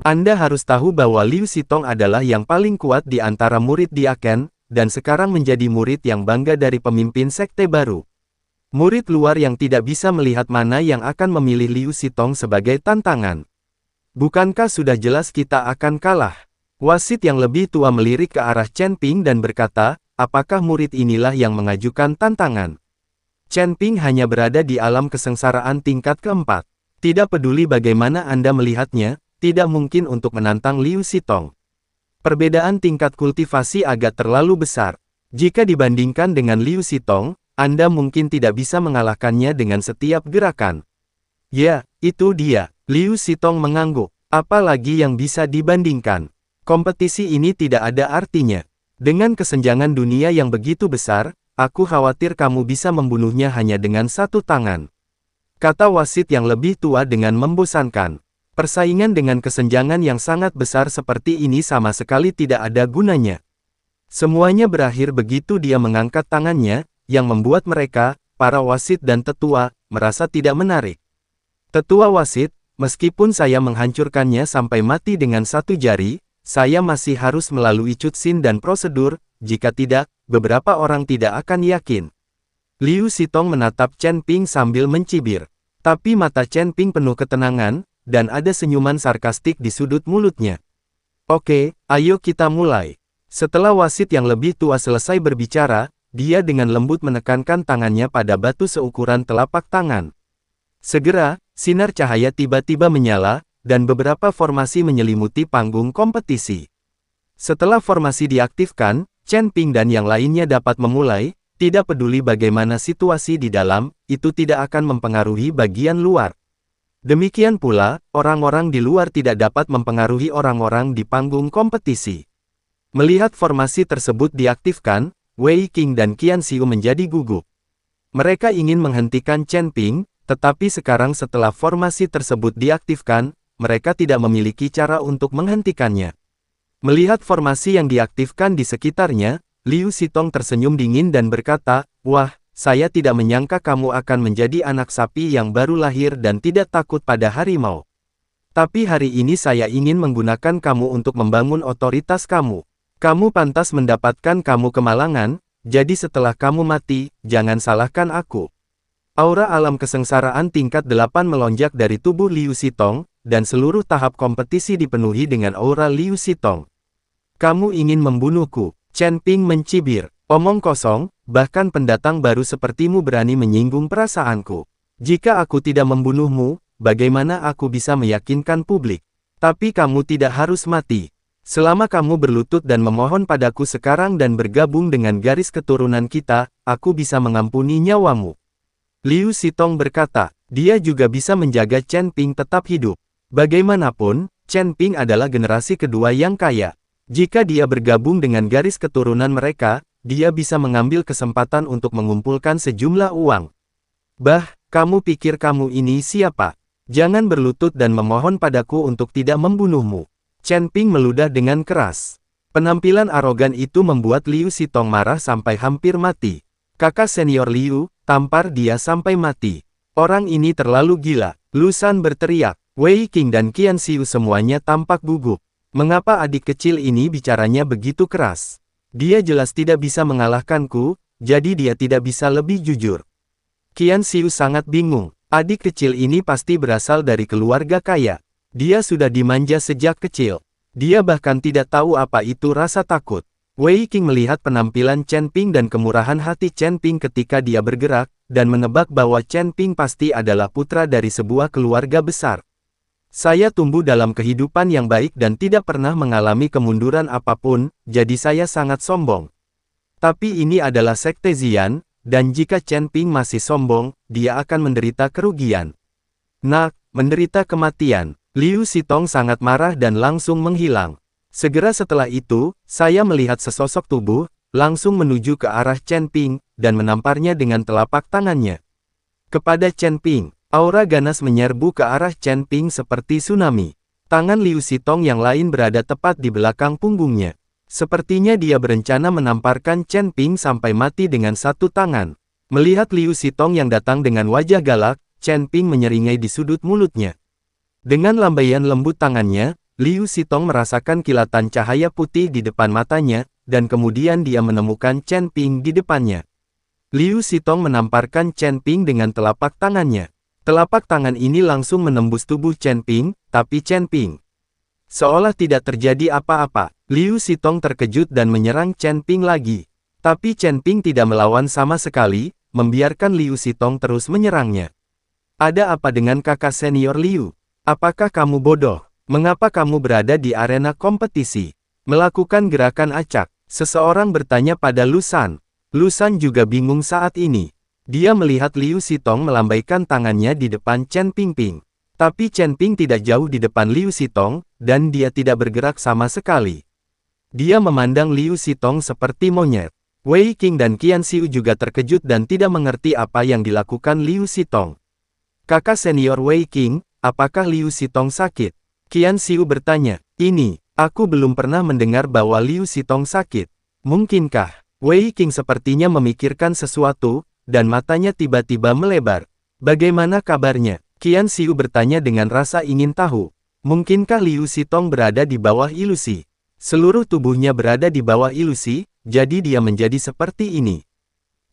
Anda harus tahu bahwa Liu Xitong adalah yang paling kuat di antara murid di Aken, dan sekarang menjadi murid yang bangga dari pemimpin sekte baru. Murid luar yang tidak bisa melihat mana yang akan memilih Liu Xitong sebagai tantangan. Bukankah sudah jelas kita akan kalah? Wasit yang lebih tua melirik ke arah Chen Ping dan berkata, apakah murid inilah yang mengajukan tantangan? Chen Ping hanya berada di alam kesengsaraan tingkat keempat. Tidak peduli bagaimana Anda melihatnya, tidak mungkin untuk menantang Liu Xitong. Perbedaan tingkat kultivasi agak terlalu besar. Jika dibandingkan dengan Liu Xitong, Anda mungkin tidak bisa mengalahkannya dengan setiap gerakan. Ya, itu dia. Liu Xitong mengangguk. Apalagi yang bisa dibandingkan? Kompetisi ini tidak ada artinya. Dengan kesenjangan dunia yang begitu besar, aku khawatir kamu bisa membunuhnya hanya dengan satu tangan. Kata wasit yang lebih tua dengan membosankan. Persaingan dengan kesenjangan yang sangat besar seperti ini sama sekali tidak ada gunanya. Semuanya berakhir begitu dia mengangkat tangannya, yang membuat mereka, para wasit dan tetua, merasa tidak menarik. Tetua wasit, meskipun saya menghancurkannya sampai mati dengan satu jari, saya masih harus melalui cutscene dan prosedur, jika tidak, beberapa orang tidak akan yakin. Liu Xitong menatap Chen Ping sambil mencibir. Tapi mata Chen Ping penuh ketenangan, dan ada senyuman sarkastik di sudut mulutnya. Oke, ayo kita mulai. Setelah wasit yang lebih tua selesai berbicara, dia dengan lembut menekankan tangannya pada batu seukuran telapak tangan. Segera, sinar cahaya tiba-tiba menyala, dan beberapa formasi menyelimuti panggung kompetisi. Setelah formasi diaktifkan, Chen Ping dan yang lainnya dapat memulai, tidak peduli bagaimana situasi di dalam, itu tidak akan mempengaruhi bagian luar. Demikian pula, orang-orang di luar tidak dapat mempengaruhi orang-orang di panggung kompetisi. Melihat formasi tersebut diaktifkan, Wei Qing dan Qian Xiu menjadi gugup. Mereka ingin menghentikan Chen Ping, tetapi sekarang setelah formasi tersebut diaktifkan, mereka tidak memiliki cara untuk menghentikannya. Melihat formasi yang diaktifkan di sekitarnya, Liu Xitong tersenyum dingin dan berkata, wah, saya tidak menyangka kamu akan menjadi anak sapi yang baru lahir dan tidak takut pada harimau. Tapi hari ini saya ingin menggunakan kamu untuk membangun otoritas kamu. Kamu pantas mendapatkan kamu kemalangan, jadi setelah kamu mati, jangan salahkan aku. Aura alam kesengsaraan tingkat 8 melonjak dari tubuh Liu Xitong, dan seluruh tahap kompetisi dipenuhi dengan aura Liu Xitong. Kamu ingin membunuhku? Chen Ping mencibir. Omong kosong, bahkan pendatang baru sepertimu berani menyinggung perasaanku. Jika aku tidak membunuhmu, bagaimana aku bisa meyakinkan publik? Tapi kamu tidak harus mati. Selama kamu berlutut dan memohon padaku sekarang dan bergabung dengan garis keturunan kita, aku bisa mengampuni nyawamu. Liu Xitong berkata, dia juga bisa menjaga Chen Ping tetap hidup. Bagaimanapun, Chen Ping adalah generasi kedua yang kaya. Jika dia bergabung dengan garis keturunan mereka, dia bisa mengambil kesempatan untuk mengumpulkan sejumlah uang. Bah, kamu pikir kamu ini siapa? Jangan berlutut dan memohon padaku untuk tidak membunuhmu. Chen Ping meludah dengan keras. Penampilan arogan itu membuat Liu Xitong marah sampai hampir mati. Kakak senior Liu, tampar dia sampai mati. Orang ini terlalu gila. Lu San berteriak. Wei Qing dan Qian Xiu semuanya tampak gugup. Mengapa adik kecil ini bicaranya begitu keras? Dia jelas tidak bisa mengalahkanku, jadi dia tidak bisa lebih jujur. Qian Xiu sangat bingung. Adik kecil ini pasti berasal dari keluarga kaya. Dia sudah dimanja sejak kecil. Dia bahkan tidak tahu apa itu rasa takut. Wei Qing melihat penampilan Chen Ping dan kemurahan hati Chen Ping ketika dia bergerak, dan menebak bahwa Chen Ping pasti adalah putra dari sebuah keluarga besar. Saya tumbuh dalam kehidupan yang baik dan tidak pernah mengalami kemunduran apapun, jadi saya sangat sombong. Tapi ini adalah sekte Xian, dan jika Chen Ping masih sombong, dia akan menderita kerugian. Nak, menderita kematian. Liu Xitong sangat marah dan langsung menghilang. Segera setelah itu, saya melihat sesosok tubuh, langsung menuju ke arah Chen Ping, dan menamparnya dengan telapak tangannya. Kepada Chen Ping. Aura ganas menyerbu ke arah Chen Ping seperti tsunami. Tangan Liu Xitong yang lain berada tepat di belakang punggungnya. Sepertinya dia berencana menamparkan Chen Ping sampai mati dengan satu tangan. Melihat Liu Xitong yang datang dengan wajah galak, Chen Ping menyeringai di sudut mulutnya. Dengan lambaian lembut tangannya, Liu Xitong merasakan kilatan cahaya putih di depan matanya, dan kemudian dia menemukan Chen Ping di depannya. Liu Xitong menamparkan Chen Ping dengan telapak tangannya. Telapak tangan ini langsung menembus tubuh Chen Ping, tapi Chen Ping seolah tidak terjadi apa-apa. Liu Xitong terkejut dan menyerang Chen Ping lagi. Tapi Chen Ping tidak melawan sama sekali, membiarkan Liu Xitong terus menyerangnya. Ada apa dengan kakak senior Liu? Apakah kamu bodoh? Mengapa kamu berada di arena kompetisi? Melakukan gerakan acak. Seseorang bertanya pada Lu San. Lu San juga bingung saat ini. Dia melihat Liu Xitong melambaikan tangannya di depan Chen Ping. Tapi Chen Ping tidak jauh di depan Liu Xitong, dan dia tidak bergerak sama sekali. Dia memandang Liu Xitong seperti monyet. Wei Qing dan Qian Xiu juga terkejut dan tidak mengerti apa yang dilakukan Liu Xitong. Kakak senior Wei Qing, apakah Liu Xitong sakit? Qian Xiu bertanya. Ini, aku belum pernah mendengar bahwa Liu Xitong sakit. Mungkinkah? Wei Qing sepertinya memikirkan sesuatu, dan matanya tiba-tiba melebar. Bagaimana kabarnya? Qian Xiu bertanya dengan rasa ingin tahu. Mungkinkah Liu Xitong berada di bawah ilusi? Seluruh tubuhnya berada di bawah ilusi, jadi dia menjadi seperti ini.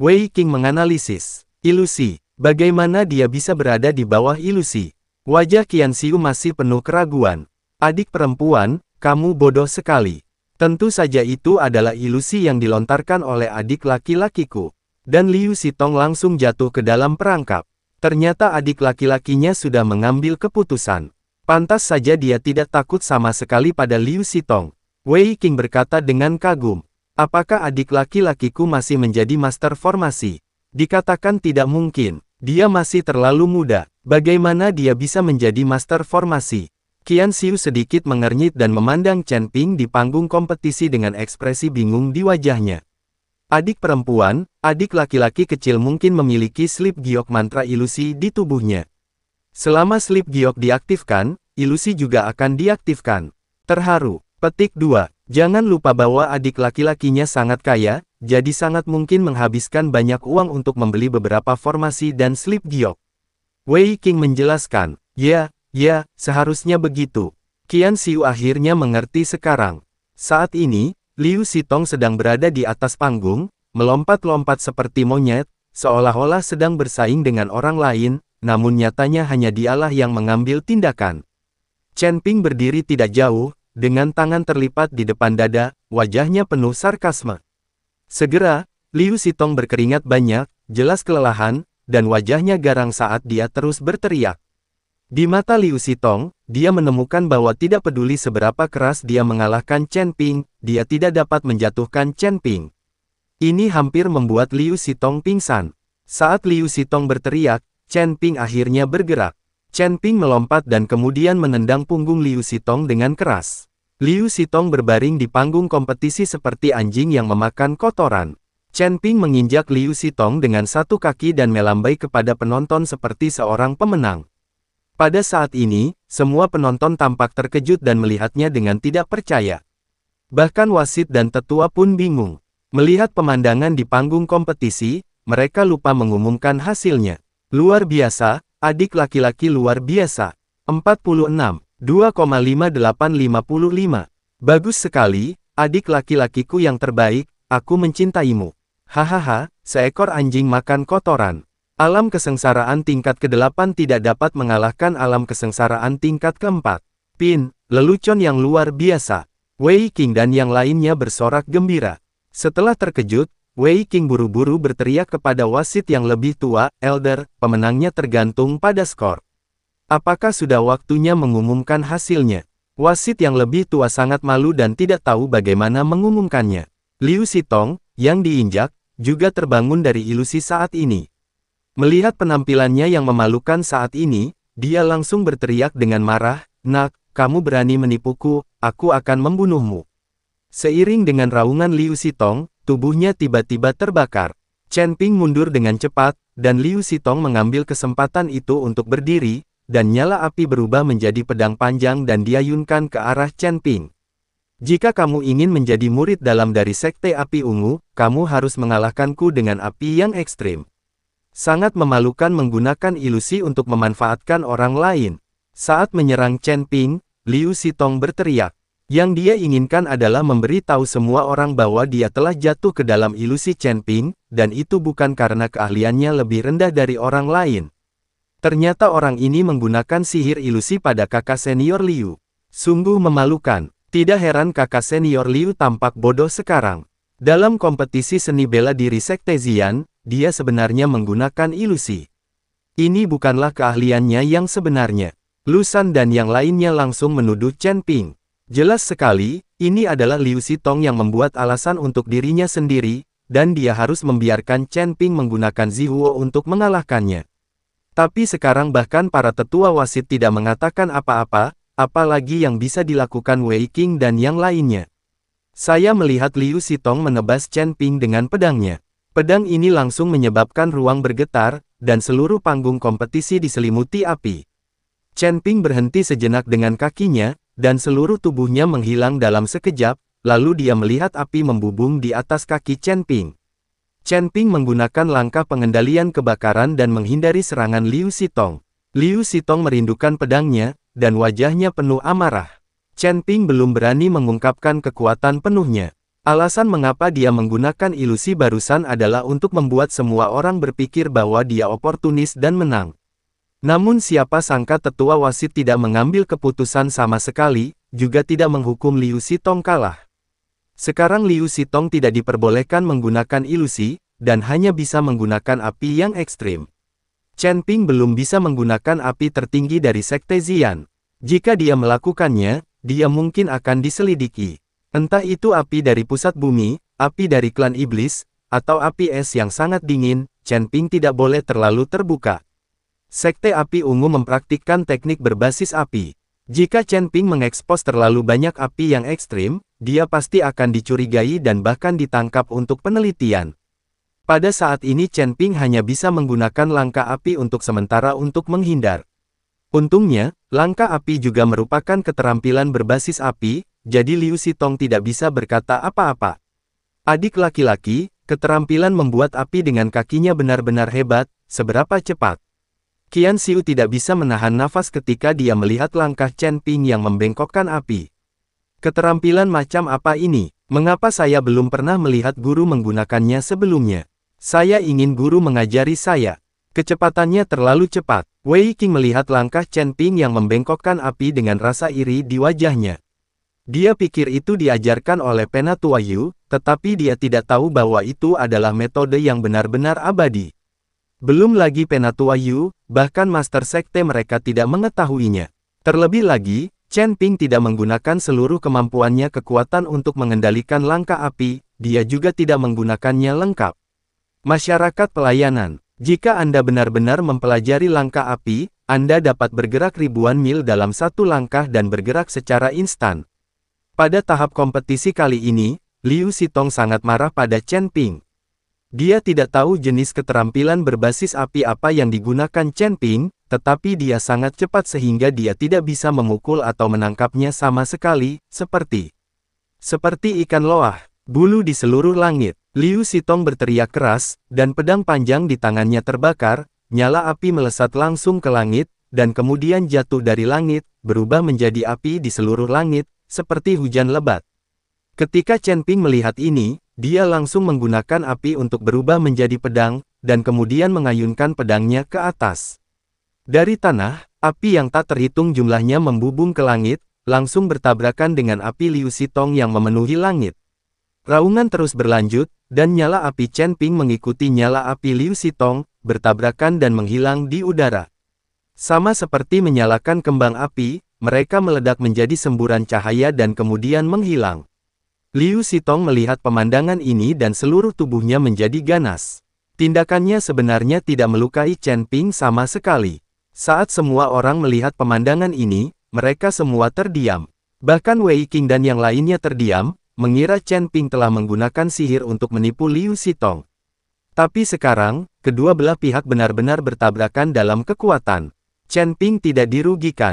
Wei Qing menganalisis. Ilusi. Bagaimana dia bisa berada di bawah ilusi? Wajah Qian Xiu masih penuh keraguan. Adik perempuan, kamu bodoh sekali. Tentu saja itu adalah ilusi yang dilontarkan oleh adik laki-lakiku. Dan Liu Xitong langsung jatuh ke dalam perangkap. Ternyata adik laki-lakinya sudah mengambil keputusan. Pantas saja dia tidak takut sama sekali pada Liu Xitong. Wei Qing berkata dengan kagum. Apakah adik laki-lakiku masih menjadi master formasi? Dikatakan tidak mungkin. Dia masih terlalu muda. Bagaimana dia bisa menjadi master formasi? Qian Xiu sedikit mengernyit dan memandang Chen Ping di panggung kompetisi dengan ekspresi bingung di wajahnya. Adik perempuan, adik laki-laki kecil mungkin memiliki slip giok mantra ilusi di tubuhnya. Selama slip giok diaktifkan, ilusi juga akan diaktifkan. Terharu. Petik 2. Jangan lupa bahwa adik laki-lakinya sangat kaya, jadi sangat mungkin menghabiskan banyak uang untuk membeli beberapa formasi dan slip giok. Wei Qing menjelaskan. Ya, seharusnya begitu. Qian Xiu akhirnya mengerti sekarang. Saat ini, Liu Xitong sedang berada di atas panggung, melompat-lompat seperti monyet, seolah-olah sedang bersaing dengan orang lain, namun nyatanya hanya dialah yang mengambil tindakan. Chen Ping berdiri tidak jauh, dengan tangan terlipat di depan dada, wajahnya penuh sarkasme. Segera, Liu Xitong berkeringat banyak, jelas kelelahan, dan wajahnya garang saat dia terus berteriak. Di mata Liu Xitong, dia menemukan bahwa tidak peduli seberapa keras dia mengalahkan Chen Ping, dia tidak dapat menjatuhkan Chen Ping. Ini hampir membuat Liu Xitong pingsan. Saat Liu Xitong berteriak, Chen Ping akhirnya bergerak. Chen Ping melompat dan kemudian menendang punggung Liu Xitong dengan keras. Liu Xitong berbaring di panggung kompetisi seperti anjing yang memakan kotoran. Chen Ping menginjak Liu Xitong dengan satu kaki dan melambai kepada penonton seperti seorang pemenang. Pada saat ini, semua penonton tampak terkejut dan melihatnya dengan tidak percaya. Bahkan wasit dan tetua pun bingung. Melihat pemandangan di panggung kompetisi, mereka lupa mengumumkan hasilnya. Luar biasa, adik laki-laki luar biasa. 46, 2,5855. Bagus sekali, adik laki-lakiku yang terbaik, aku mencintaimu. Hahaha, seekor anjing makan kotoran. Alam kesengsaraan tingkat ke-8 tidak dapat mengalahkan alam kesengsaraan tingkat ke-4. Pin, lelucon yang luar biasa. Wei Qing dan yang lainnya bersorak gembira. Setelah terkejut, Wei Qing buru-buru berteriak kepada wasit yang lebih tua, Elder, pemenangnya tergantung pada skor. Apakah sudah waktunya mengumumkan hasilnya? Wasit yang lebih tua sangat malu dan tidak tahu bagaimana mengumumkannya. Liu Xitong, yang diinjak, juga terbangun dari ilusi saat ini. Melihat penampilannya yang memalukan saat ini, dia langsung berteriak dengan marah, "Nak, kamu berani menipuku, aku akan membunuhmu." Seiring dengan raungan Liu Xitong, tubuhnya tiba-tiba terbakar. Chen Ping mundur dengan cepat, dan Liu Xitong mengambil kesempatan itu untuk berdiri, dan nyala api berubah menjadi pedang panjang dan diayunkan ke arah Chen Ping. Jika kamu ingin menjadi murid dalam dari Sekte Api Ungu, kamu harus mengalahkanku dengan api yang ekstrim. Sangat memalukan menggunakan ilusi untuk memanfaatkan orang lain. Saat menyerang Chen Ping, Liu Xitong berteriak. Yang dia inginkan adalah memberi tahu semua orang bahwa dia telah jatuh ke dalam ilusi Chen Ping, dan itu bukan karena keahliannya lebih rendah dari orang lain. Ternyata orang ini menggunakan sihir ilusi pada kakak senior Liu. Sungguh memalukan. Tidak heran kakak senior Liu tampak bodoh sekarang. Dalam kompetisi seni bela diri Sekte Xian, dia sebenarnya menggunakan ilusi. Ini bukanlah keahliannya yang sebenarnya. Lu Shan dan yang lainnya langsung menuduh Chen Ping. Jelas sekali, ini adalah Liu Xitong yang membuat alasan untuk dirinya sendiri, dan dia harus membiarkan Chen Ping menggunakan Zihuo untuk mengalahkannya. Tapi sekarang bahkan para tetua wasit tidak mengatakan apa-apa, apalagi yang bisa dilakukan Wei Qing dan yang lainnya. Saya melihat Liu Xitong menebas Chen Ping dengan pedangnya. Pedang ini langsung menyebabkan ruang bergetar, dan seluruh panggung kompetisi diselimuti api. Chen Ping berhenti sejenak dengan kakinya, dan seluruh tubuhnya menghilang dalam sekejap, lalu dia melihat api membubung di atas kaki Chen Ping. Chen Ping menggunakan langkah pengendalian kebakaran dan menghindari serangan Liu Xitong. Liu Xitong merindukan pedangnya, dan wajahnya penuh amarah. Chen Ping belum berani mengungkapkan kekuatan penuhnya. Alasan mengapa dia menggunakan ilusi barusan adalah untuk membuat semua orang berpikir bahwa dia oportunis dan menang. Namun siapa sangka tetua wasit tidak mengambil keputusan sama sekali, juga tidak menghukum Liu Xitong kalah. Sekarang Liu Xitong tidak diperbolehkan menggunakan ilusi, dan hanya bisa menggunakan api yang ekstrim. Chen Ping belum bisa menggunakan api tertinggi dari Sekte Xian. Jika dia melakukannya, dia mungkin akan diselidiki. Entah itu api dari pusat bumi, api dari klan iblis, atau api es yang sangat dingin, Chen Ping tidak boleh terlalu terbuka. Sekte Api Ungu mempraktikkan teknik berbasis api. Jika Chen Ping mengekspos terlalu banyak api yang ekstrim, dia pasti akan dicurigai dan bahkan ditangkap untuk penelitian. Pada saat ini Chen Ping hanya bisa menggunakan langkah api untuk sementara untuk menghindar. Untungnya, langkah api juga merupakan keterampilan berbasis api, jadi Liu Xitong tidak bisa berkata apa-apa. Adik laki-laki, keterampilan membuat api dengan kakinya benar-benar hebat, seberapa cepat. Qian Xiu tidak bisa menahan nafas ketika dia melihat langkah Chen Ping yang membengkokkan api. Keterampilan macam apa ini? Mengapa saya belum pernah melihat guru menggunakannya sebelumnya? Saya ingin guru mengajari saya. Kecepatannya terlalu cepat. Wei Qing melihat langkah Chen Ping yang membengkokkan api dengan rasa iri di wajahnya. Dia pikir itu diajarkan oleh Penatua Yu, tetapi dia tidak tahu bahwa itu adalah metode yang benar-benar abadi. Belum lagi Penatua Yu, bahkan Master Sekte mereka tidak mengetahuinya. Terlebih lagi, Chen Ping tidak menggunakan seluruh kemampuannya kekuatan untuk mengendalikan langkah api, dia juga tidak menggunakannya lengkap. Masyarakat pelayanan, jika Anda benar-benar mempelajari langkah api, Anda dapat bergerak ribuan mil dalam satu langkah dan bergerak secara instan. Pada tahap kompetisi kali ini, Liu Xitong sangat marah pada Chen Ping. Dia tidak tahu jenis keterampilan berbasis api apa yang digunakan Chen Ping, tetapi dia sangat cepat sehingga dia tidak bisa memukul atau menangkapnya sama sekali, seperti ikan loah, bulu di seluruh langit. Liu Xitong berteriak keras, dan pedang panjang di tangannya terbakar, nyala api melesat langsung ke langit, dan kemudian jatuh dari langit, berubah menjadi api di seluruh langit, seperti hujan lebat. Ketika Chen Ping melihat ini, dia langsung menggunakan api untuk berubah menjadi pedang, dan kemudian mengayunkan pedangnya ke atas. Dari tanah, api yang tak terhitung jumlahnya membubung ke langit, langsung bertabrakan dengan api Liu Xitong yang memenuhi langit. Raungan terus berlanjut, dan nyala api Chen Ping mengikuti nyala api Liu Xitong, bertabrakan dan menghilang di udara. Sama seperti menyalakan kembang api, mereka meledak menjadi semburan cahaya dan kemudian menghilang. Liu Xitong melihat pemandangan ini dan seluruh tubuhnya menjadi ganas. Tindakannya sebenarnya tidak melukai Chen Ping sama sekali. Saat semua orang melihat pemandangan ini, mereka semua terdiam. Bahkan Wei Qing dan yang lainnya terdiam, mengira Chen Ping telah menggunakan sihir untuk menipu Liu Xitong. Tapi sekarang, kedua belah pihak benar-benar bertabrakan dalam kekuatan. Chen Ping tidak dirugikan.